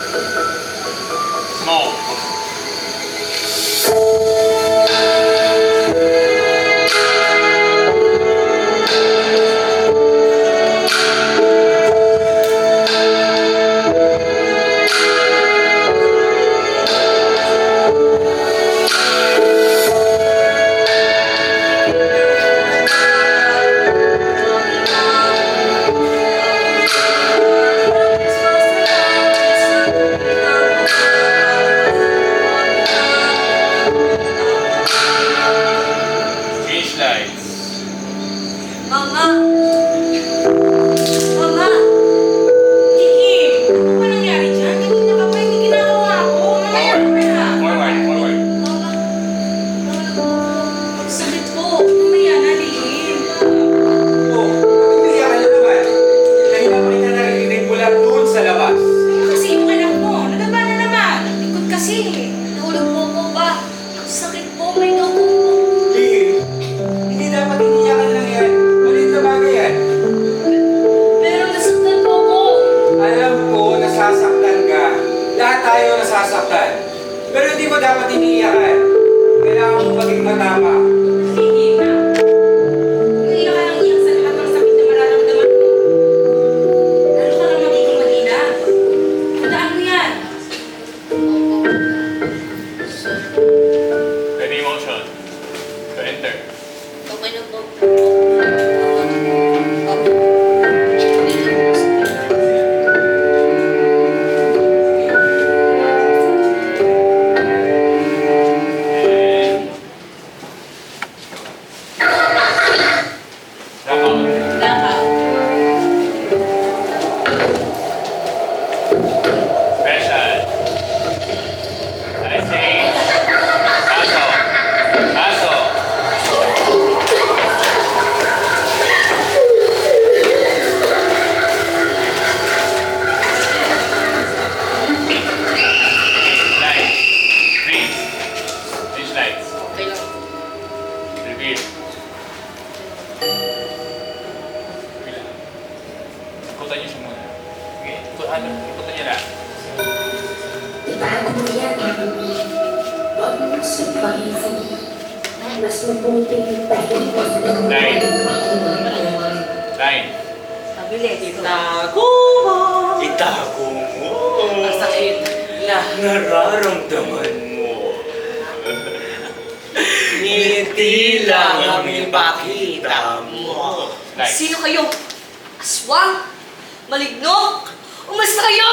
Smoke. Change lights. Mama! Mama! Kiki! Ano ba nangyari dyan? Kanina ka pa, hindi ginagawa ko. Mamaya Forward. mo na. Forward. Forward. Mama! Ang sakit po. Mamaya na, Lilin. Oh, umiiyak ka na naman. Kanina pa kita narinig mula doon sa labas. Ano kasi yung anak mo? Nagaba na naman. Likod kasi. Nahulog po ko ba? Ang sakit po. May dugo po. Lee, hindi dapat iniyakan lang yan. Maliit na bagay yan. Pero nasaktan po ko. Alam ko, nasasaktan ka. Lahat tayo nasasaktan. Pero hindi mo dapat iniiyakan. Kailangan mo maging matama. Sige na. Umiiyak ka lang iyak sa lahat ng sakit na mararamdaman mo. Lalo ka lang magiging mahina. Tandaan mo yan. Ready motion. To enter. Okay na po. And... Drop out. Knockout. Special. Nice change. Paso. Paso. Lights. Freeze. Change lights. Okay lang. Reveal. Reveal. Ikutan niyo siya muna. Okay? Ikutan niyo lang. Ibago mo yan. Huwag mo sumpahin. Mas mabuting tahimik. Line. Line. Pabilis. Itago mo. Itago mo. Ang sakit na Nararamdaman mo. ngiti lang ang ipakita mo. Line. Sino kayo? Aswang? Maligno? Umasta kayo!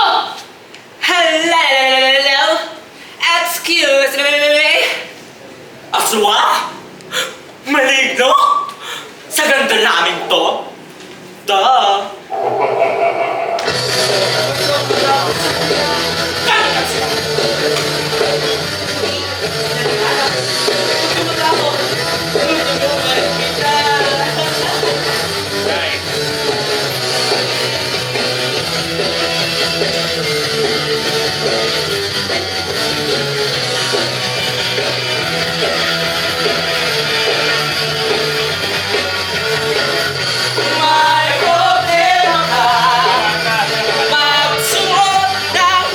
Hello? Excuse me? Aswa? Maligno? Sa ganda namin to? Duh! Line. May problema ka. Tama. Magsuot ng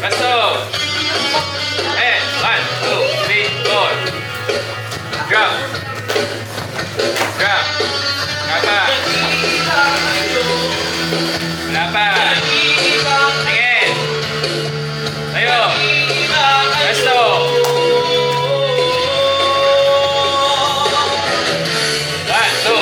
Let's go! Eh, 1, 2, 3, 4. Drop. Drop. Wala pa. Wala pa. Tingin. Tayo. Let's go. One, two.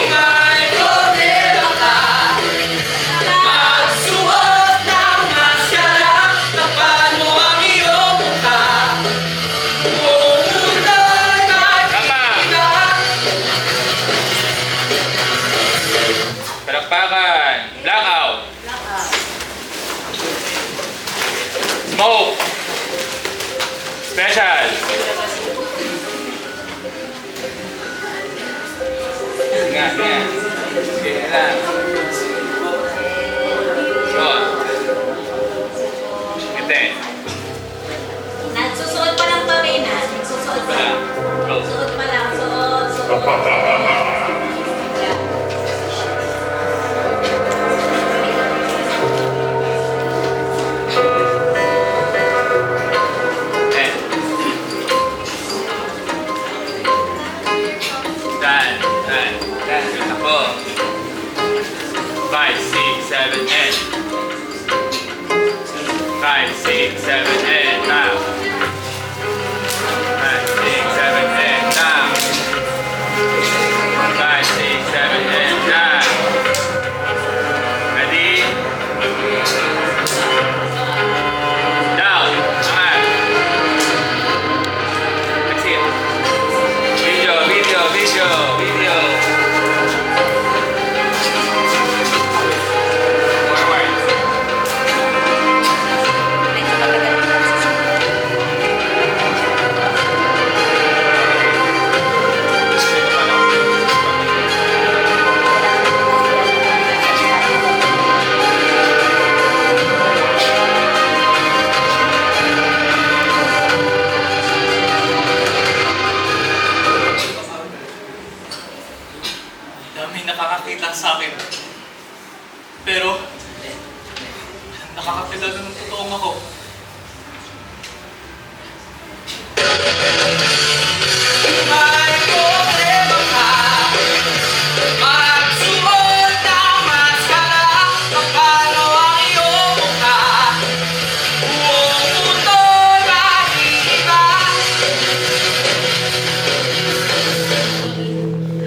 Palakpakan. Blackout. Smoke. Special. Nga. Sige lang. Shot. Ngiti. Nagsusuot pa lang to, Reyna. Nagsusuot pa Wala. lang. Go. Suot pa lang. Suot. Yeah. Ten. Nine. Takbo. 5, 6, 7, 8. 5, 6, 7, 8. Now. 5, 6, 7, 8. Now. 5, 6, 7, 8. Now. Ready? Down. Angat. Exit. Video. Forward. Daming nakakakita sa akin. Pero, nakakakilala ng totoong ako. May problema ka, magsuot ng maskara, kapalo ang iyong mukha. Buong mundo nag-iiba.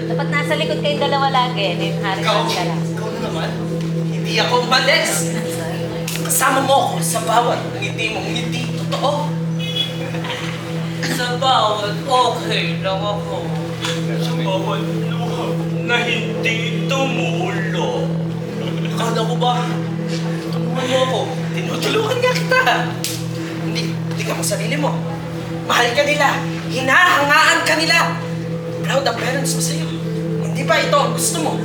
Dapat nasa likod kayong dalawa lagi. Ni Harrison ka lang. Ikaw na naman, hindi ako umalis. Kasama mo ako sa bawat ngiti mong hindi totoo. Sa bawat okay lang ako. Sa bawat luha na hindi tumulo. Akala ko ba, tulungan mo ako. Tinutulungan nga kita. Hindi ka mo sarili mo. Mahal ka nila. Hinahangaan ka nila. Proud ang parents mo sa'yo. Hindi ba ito ang gusto mo?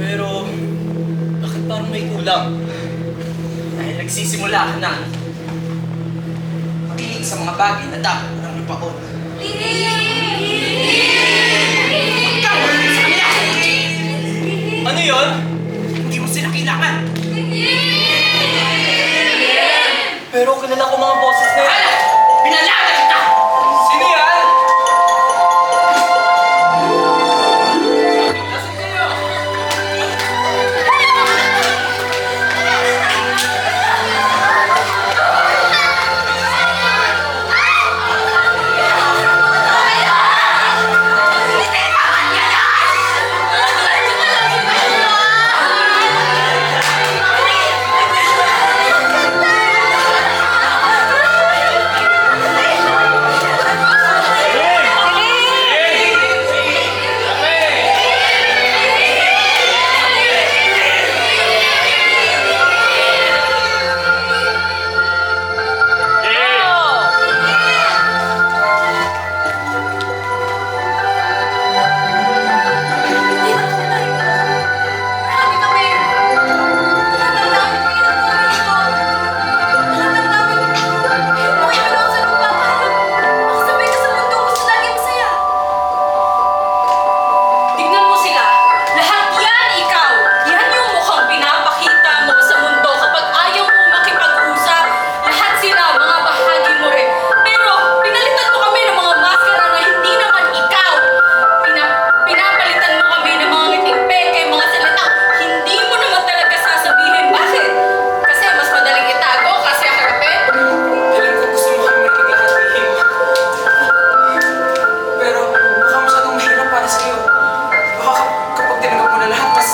Pero, bakit parang may kulang? Dahil nagsisimula ka na makinig sa mga bagay na dapat ng ipaon. Ikaw! Sa kanila! Ano yun? Hindi mo sila kailangan!